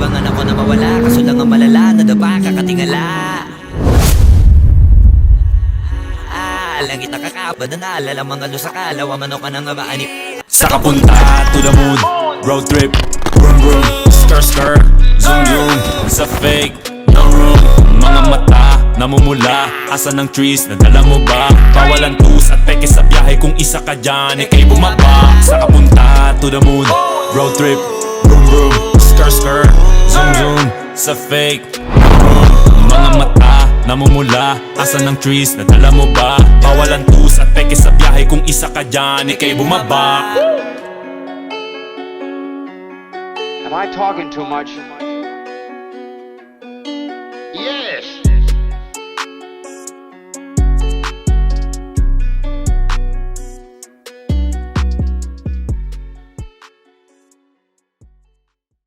Inabangan ako na mawala, kaso lang ang malala, nadapa kakatingala. Langit nakakaba na naalala mga lusaka, lawa manok ka nang abaani. Sa kapunta to the moon, road trip, vroom vroom, skr skr, zoom zoom. Sa fake, no room, mga mata namumula. Asan ng trees, nadala mo ba? Bawalan tus at peke sa biyahe, kung isa ka dyan, ika'y bumaba. Sa kapunta to the moon, road trip, vroom vroom, skr skr, zoom zoom. Sa fake, no room, mga mata namumula. Asan ng trees, nadala mo ba? Bawalan tus at peke sa biyahe, kung isa ka dyan, ika'y bumaba. Am I talking too much?